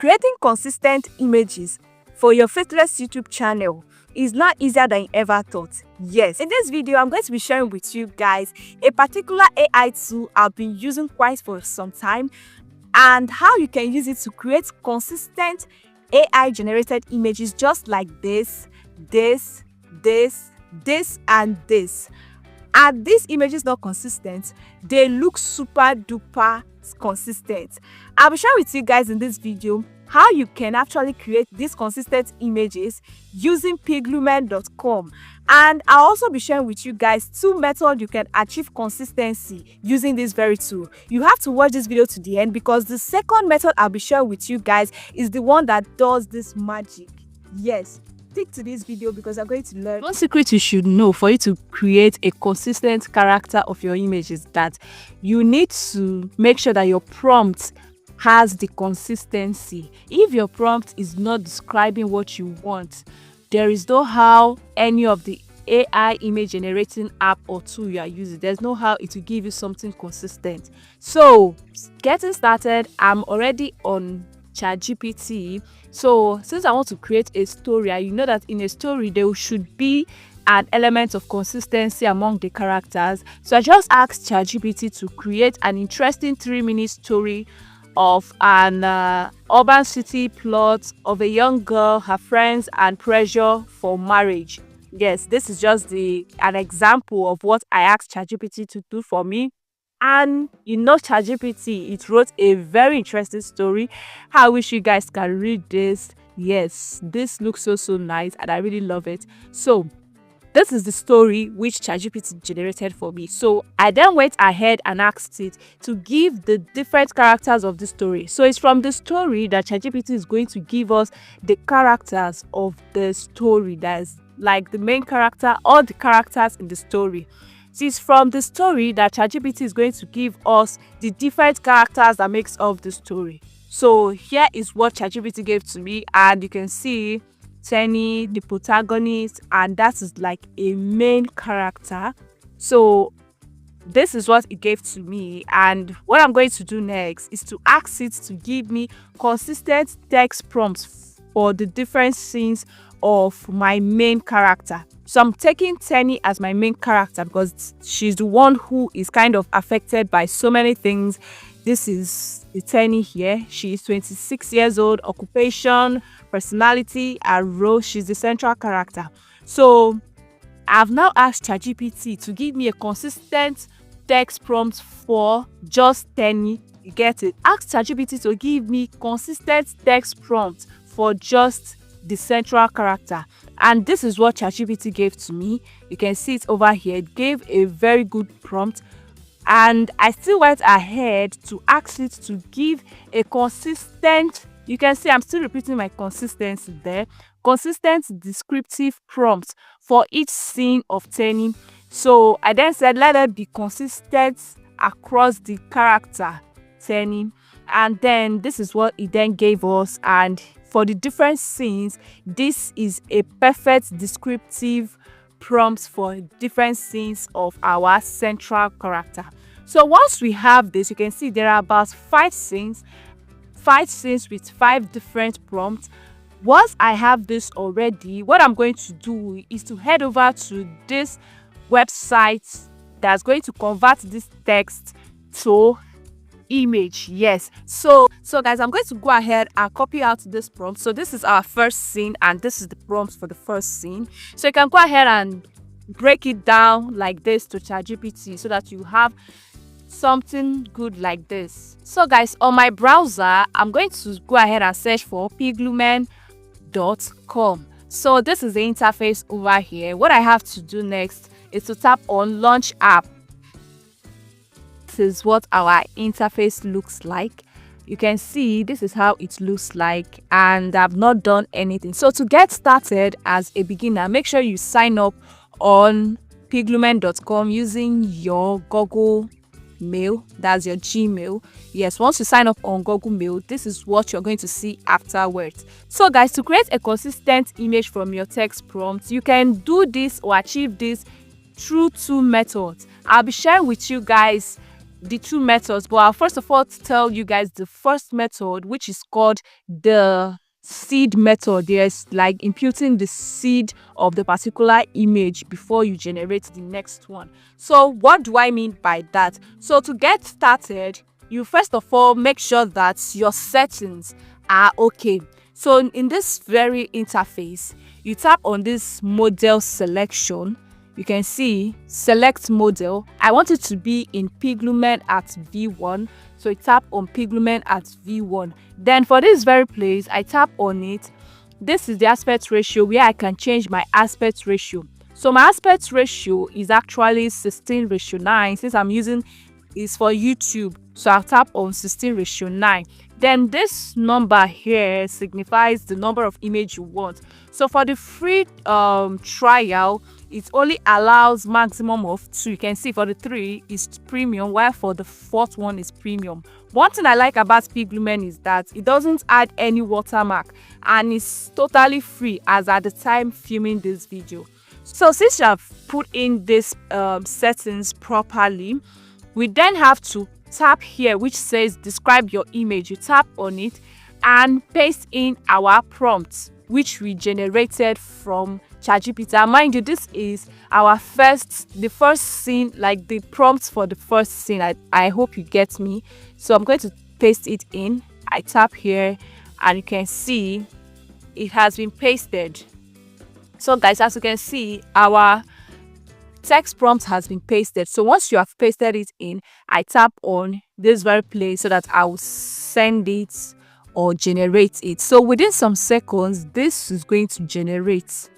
Creating consistent images for your faithless YouTube channel is now easier than you ever thought. Yes, in this video, I'm going to be sharing with you guys a particular AI tool I've been using quite for some time and how you can use it to create consistent AI generated images just like this, and this. Are these images not consistent? They look super duper consistent. I'll be sharing with you guys in this video how you can actually create these consistent images using piglumen.com, and I'll also be sharing with you guys 2 methods you can achieve consistency using this very tool. You have to watch this video to the end because the second method I'll be sharing with you guys is the one that does this magic. Yes, stick to this video because I'm going to learn. One secret you should know for you to create a consistent character of your image is that you need to make sure that your prompt has the consistency. If your prompt is not describing what you want, there is no how any of the AI image generating app or tool you are using, there's no how it will give you something consistent. So getting started, I'm already on ChatGPT. So since I want to create a story, you know that in a story there should be an element of consistency among the characters. So I just asked ChatGPT to create an interesting 3-minute story of an urban city plot of a young girl, her friends, and pressure for marriage. Yes, this is just an example of what I asked ChatGPT to do for me. And you know, ChatGPT, it wrote a very interesting story. I wish you guys can read this. Yes, this looks so nice and I really love it. So this is the story which ChatGPT generated for me. So I then went ahead and asked it to give the different characters of the story. So it's from the story that ChatGPT is going to give us the characters of the story. That's like the main character or the characters in the story. So it's from the story that ChatGPT is going to give us the different characters that makes up the story. So here is what ChatGPT gave to me, and you can see Tenny, the protagonist, and that is like a main character. So this is what it gave to me, and what I'm going to do next is to ask it to give me consistent text prompts for the different scenes of my main character. So I'm taking Tenny as my main character because she's the one who is kind of affected by so many things. This is the Tenny here. She is 26 years old, occupation, personality, and role. She's the central character. So I've now asked ChatGPT to give me a consistent text prompt for just Tenny. You get it? Ask ChatGPT to give me consistent text prompt for just the central character, and this is what ChatGPT gave to me. You can see it over here. It gave a very good prompt, and I still went ahead to ask it to give a consistent, you can see I'm still repeating my consistency there, consistent descriptive prompt for each scene of Tenny. So I then said let it be consistent across the character Tenny, and then this is what it then gave us. And for the different scenes, this is a perfect descriptive prompt for different scenes of our central character. So once we have this, you can see there are about 5 scenes with 5 different prompts. Once I have this already, what I'm going to do is to head over to this website that's going to convert this text to image. Yes, so guys, I'm going to go ahead and copy out this prompt. So this is our first scene and this is the prompt for the first scene. So you can go ahead and break it down like this to ChatGPT so that you have something good like this. So guys, on my browser, I'm going to go ahead and search for piglumen.com. so this is the interface over here. What I have to do next is to tap on launch app. This is what our interface looks like. You can see this is how it looks like, and I've not done anything. So to get started as a beginner, make sure you sign up on piglumen.com using your Google Mail. That's your Gmail. Yes, once you sign up on Google Mail, this is what you're going to see afterwards. So guys, to create a consistent image from your text prompt, you can do this or achieve this through 2 methods. I'll be sharing with you guys the two methods, but I'll first of all tell you guys the first method, which is called the seed method. There's like imputing the seed of the particular image before you generate the next one. So what do I mean by that? So to get started, you first of all make sure that your settings are okay. So in this very interface, you tap on this model selection. You can see select model. I want it to be in piglumen at V1. So I tap on piglumen at V1. Then for this very place, I tap on it. This is the aspect ratio where I can change my aspect ratio. So my aspect ratio is actually 16:9. Since I'm using is for YouTube, so I'll tap on 16:9. Then this number here signifies the number of image you want. So for the free trial, it only allows maximum of 2. You can see for the 3 is premium, while for the 4th one is premium. One thing I like about piglumen is that it doesn't add any watermark and it's totally free as at the time filming this video. So since you have put in this settings properly, we then have to tap here which says describe your image. You tap on it and paste in our prompt which we generated from ChatGPT. And mind you, this is the first scene, like the prompts for the first scene. I hope you get me. So I'm going to paste it in. I tap here and you can see it has been pasted. So guys, as you can see, our text prompt has been pasted. So once you have pasted it in, I tap on this very place so that I will send it or generate it. So within some seconds, this is going to generate.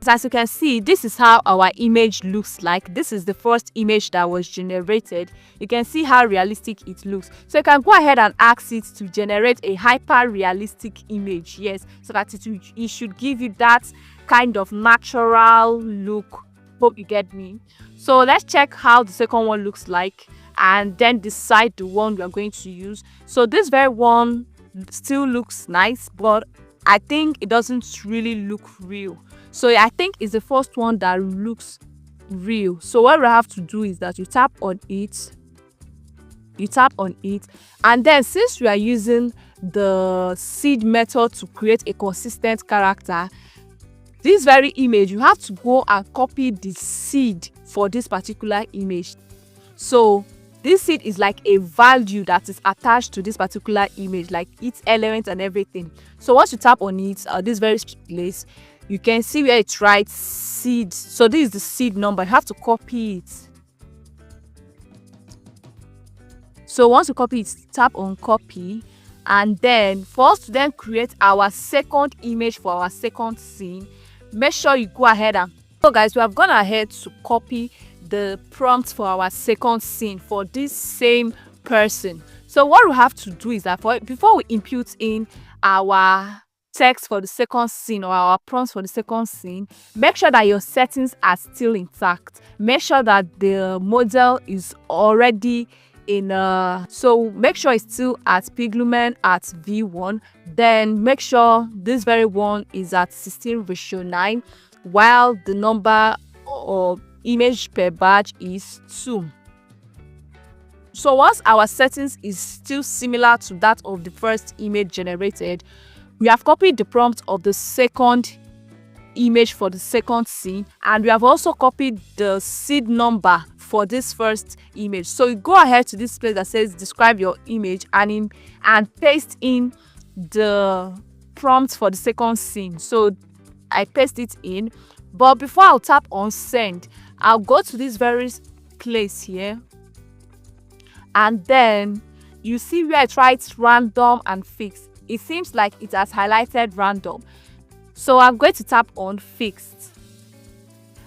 As you can see, this is how our image looks like. This is the first image that was generated. You can see how realistic it looks. So you can go ahead and ask it to generate a hyper realistic image, yes, so that it should give you that kind of natural look. Hope you get me. So let's check how the second one looks like and then decide the one we are going to use. So this very one still looks nice, but I think it doesn't really look real. So I think it's the first one that looks real. So what we have to do is that you tap on it, and then since we are using the seed method to create a consistent character, this very image, you have to go and copy the seed for this particular image. So this seed is like a value that is attached to this particular image, like its element and everything. So once you tap on it, this very place, you can see where it writes seed. So this is the seed number. You have to copy it. So once you copy it, tap on copy, and then for us to then create our second image for our second scene, make sure you go ahead and so guys, we have gone ahead to copy the prompt for our second scene for this same person. So what we have to do is that before we impute in our text for the second scene or our prompts for the second scene, make sure that your settings are still intact. Make sure that the model is already in so make sure it's still at piglumen at V1. Then make sure this very one is at 16:9, while the number of image per batch is 2. So once our settings is still similar to that of the first image generated, we have copied the prompt of the second image for the second scene, and we have also copied the seed number for this first image. So you go ahead to this place that says describe your image and paste in the prompt for the second scene. So I paste it in, but before I'll tap on send, I'll go to this very place here, and then you see where it writes random and fixed. It seems like it has highlighted random, so I'm going to tap on fixed,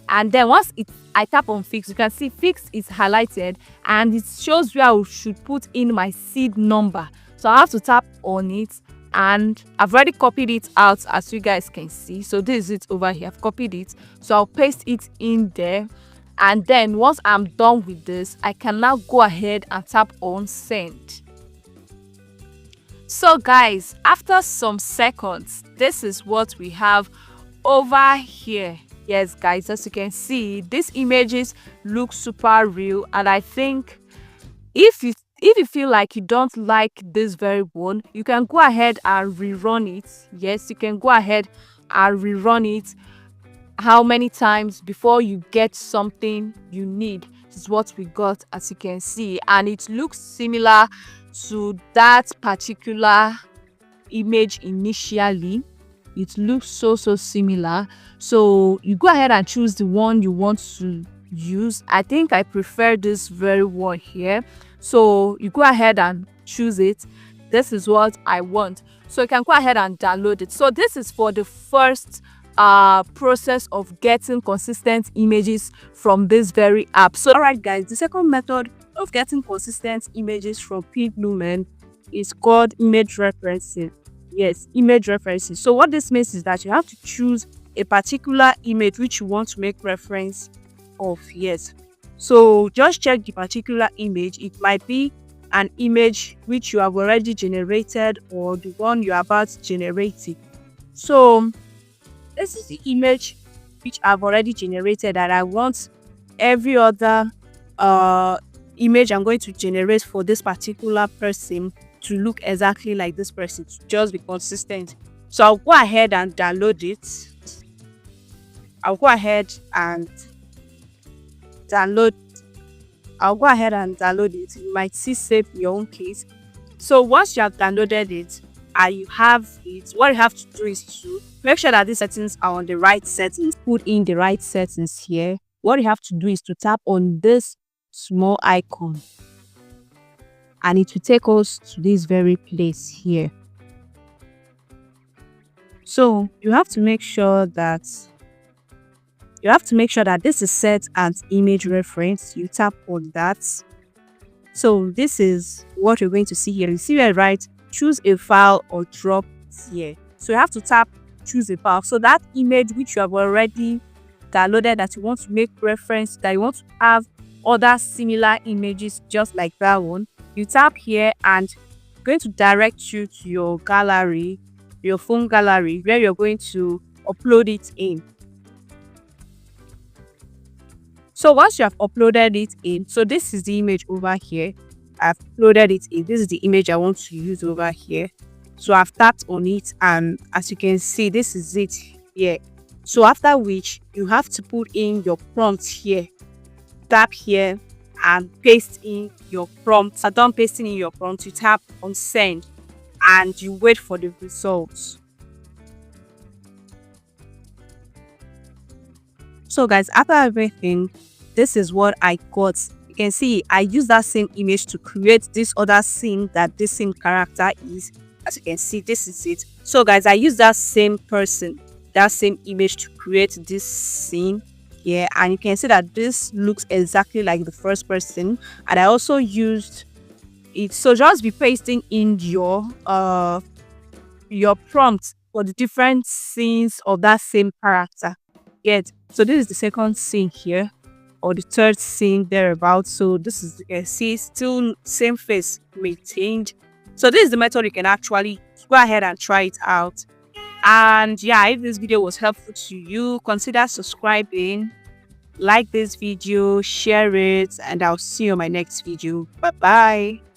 and then once I tap on fixed, you can see fixed is highlighted and it shows where I should put in my seed number. So I have to tap on it, and I've already copied it out as you guys can see. So this is it over here. I've copied it, so I'll paste it in there, and then once I'm done with this, I can now go ahead and tap on send. So guys, after some seconds, this is what we have over here. Yes, guys, as you can see, these images look super real, and I think if you feel like you don't like this very one, you can go ahead and rerun it. Yes, you can go ahead and rerun it how many times before you get something you need. This is what we got, as you can see, and it looks similar to that particular image initially. It looks so similar, so you go ahead and choose the one you want to use. I think I prefer this very one here, so you go ahead and choose it. This is what I want, so you can go ahead and download it. So this is for the first process of getting consistent images from this very app. So all right, guys, the second method of getting consistent images from Piglumen is called image referencing. Yes, image referencing. So what this means is that you have to choose a particular image which you want to make reference of. Yes, so just check the particular image. It might be an image which you have already generated or the one you're about generating. So this is the image which I've already generated, and I want every other image I'm going to generate for this particular person to look exactly like this person, to just be consistent. So I'll go ahead and download it. I'll go ahead and download it. You might see save your own case. So once you have downloaded it and you have it, what you have to do is to make sure that these settings are on the right settings. Put in the right settings here. What you have to do is to tap on this small icon, and it will take us to this very place here. So you have to make sure that this is set as image reference. You tap on that. So this is what you're going to see here. You see where, right? Choose a file or drop here. So you have to tap choose a file. So that image which you have already downloaded, that you want to make reference, that you want to have other similar images just like that one, you tap here and it's going to direct you to your gallery, your phone gallery, where you're going to upload it in. So once you have uploaded it in, so this is the image over here. I've uploaded it in. This is the image I want to use over here. So I've tapped on it, and as you can see, this is it here. So after which you have to put in your prompt here. Tap here and paste in your prompt. So done pasting in your prompt, you tap on send and you wait for the results. So guys, after everything, this is what I got. You can see I use that same image to create this other scene that this same character is. As you can see, this is it. So guys, I use that same person, that same image to create this scene here, and you can see that this looks exactly like the first person. And I also used it, so just be pasting in your prompt for the different scenes of that same character. Yet, so this is the second scene here, or the third scene thereabouts. So this is, you can see, still same face maintained. So this is the method you can actually go ahead and try it out. And yeah, if this video was helpful to you, consider subscribing, like this video, share it, and I'll see you on my next video. Bye bye.